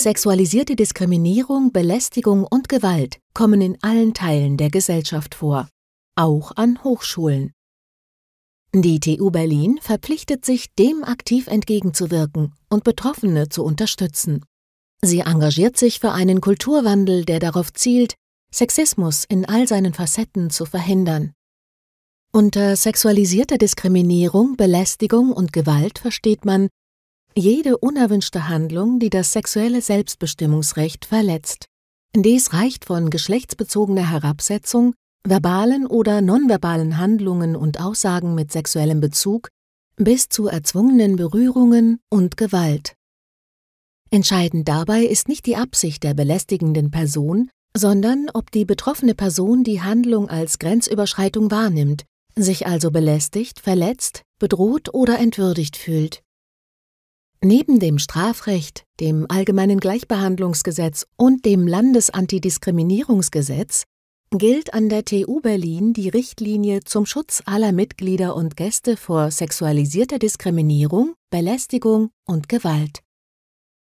Sexualisierte Diskriminierung, Belästigung und Gewalt kommen in allen Teilen der Gesellschaft vor, auch an Hochschulen. Die TU Berlin verpflichtet sich, dem aktiv entgegenzuwirken und Betroffene zu unterstützen. Sie engagiert sich für einen Kulturwandel, der darauf zielt, Sexismus in all seinen Facetten zu verhindern. Unter sexualisierter Diskriminierung, Belästigung und Gewalt versteht man jede unerwünschte Handlung, die das sexuelle Selbstbestimmungsrecht verletzt. Dies reicht von geschlechtsbezogener Herabsetzung, verbalen oder nonverbalen Handlungen und Aussagen mit sexuellem Bezug bis zu erzwungenen Berührungen und Gewalt. Entscheidend dabei ist nicht die Absicht der belästigenden Person, sondern ob die betroffene Person die Handlung als Grenzüberschreitung wahrnimmt, sich also belästigt, verletzt, bedroht oder entwürdigt fühlt. Neben dem Strafrecht, dem Allgemeinen Gleichbehandlungsgesetz und dem Landesantidiskriminierungsgesetz gilt an der TU Berlin die Richtlinie zum Schutz aller Mitglieder und Gäste vor sexualisierter Diskriminierung, Belästigung und Gewalt.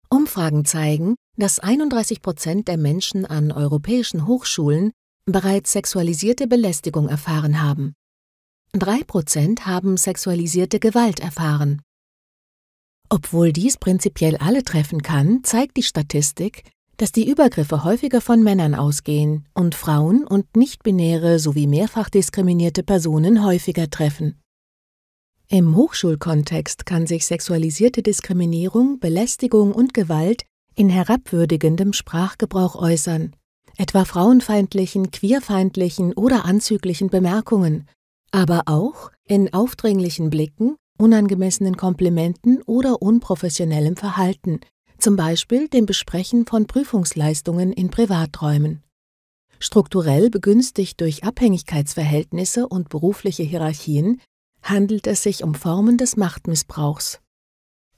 Umfragen zeigen, dass 31% der Menschen an europäischen Hochschulen bereits sexualisierte Belästigung erfahren haben. 3% haben sexualisierte Gewalt erfahren. Obwohl dies prinzipiell alle treffen kann, zeigt die Statistik, dass die Übergriffe häufiger von Männern ausgehen und Frauen und nicht-binäre sowie mehrfach diskriminierte Personen häufiger treffen. Im Hochschulkontext kann sich sexualisierte Diskriminierung, Belästigung und Gewalt in herabwürdigendem Sprachgebrauch äußern, etwa frauenfeindlichen, queerfeindlichen oder anzüglichen Bemerkungen, aber auch in aufdringlichen Blicken, unangemessenen Komplimenten oder unprofessionellem Verhalten, zum Beispiel dem Besprechen von Prüfungsleistungen in Privaträumen. Strukturell begünstigt durch Abhängigkeitsverhältnisse und berufliche Hierarchien handelt es sich um Formen des Machtmissbrauchs.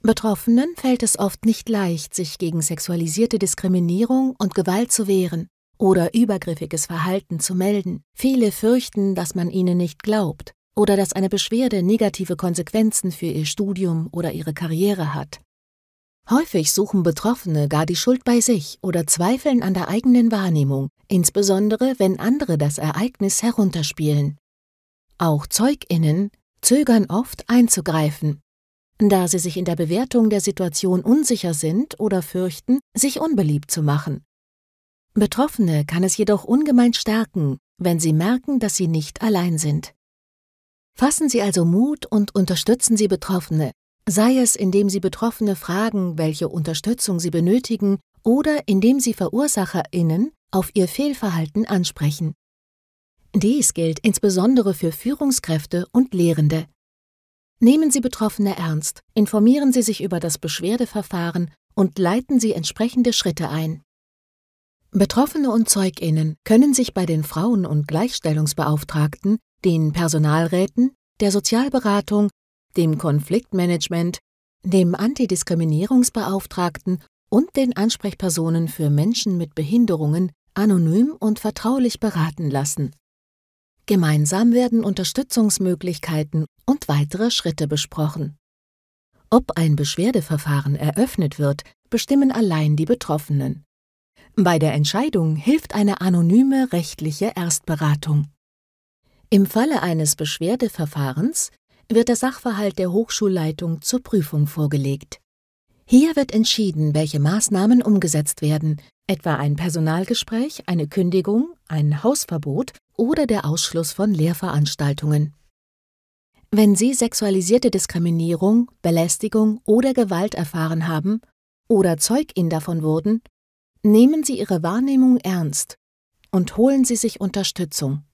Betroffenen fällt es oft nicht leicht, sich gegen sexualisierte Diskriminierung und Gewalt zu wehren oder übergriffiges Verhalten zu melden. Viele fürchten, dass man ihnen nicht glaubt oder dass eine Beschwerde negative Konsequenzen für ihr Studium oder ihre Karriere hat. Häufig suchen Betroffene gar die Schuld bei sich oder zweifeln an der eigenen Wahrnehmung, insbesondere wenn andere das Ereignis herunterspielen. Auch ZeugInnen zögern oft einzugreifen, da sie sich in der Bewertung der Situation unsicher sind oder fürchten, sich unbeliebt zu machen. Betroffene kann es jedoch ungemein stärken, wenn sie merken, dass sie nicht allein sind. Fassen Sie also Mut und unterstützen Sie Betroffene, sei es indem Sie Betroffene fragen, welche Unterstützung sie benötigen, oder indem Sie VerursacherInnen auf ihr Fehlverhalten ansprechen. Dies gilt insbesondere für Führungskräfte und Lehrende. Nehmen Sie Betroffene ernst, informieren Sie sich über das Beschwerdeverfahren und leiten Sie entsprechende Schritte ein. Betroffene und ZeugInnen können sich bei den Frauen- und Gleichstellungsbeauftragten, den Personalräten, der Sozialberatung, dem Konfliktmanagement, dem Antidiskriminierungsbeauftragten und den Ansprechpersonen für Menschen mit Behinderungen anonym und vertraulich beraten lassen. Gemeinsam werden Unterstützungsmöglichkeiten und weitere Schritte besprochen. Ob ein Beschwerdeverfahren eröffnet wird, bestimmen allein die Betroffenen. Bei der Entscheidung hilft eine anonyme rechtliche Erstberatung. Im Falle eines Beschwerdeverfahrens wird der Sachverhalt der Hochschulleitung zur Prüfung vorgelegt. Hier wird entschieden, welche Maßnahmen umgesetzt werden, etwa ein Personalgespräch, eine Kündigung, ein Hausverbot oder der Ausschluss von Lehrveranstaltungen. Wenn Sie sexualisierte Diskriminierung, Belästigung oder Gewalt erfahren haben oder Zeugin davon wurden, nehmen Sie Ihre Wahrnehmung ernst und holen Sie sich Unterstützung.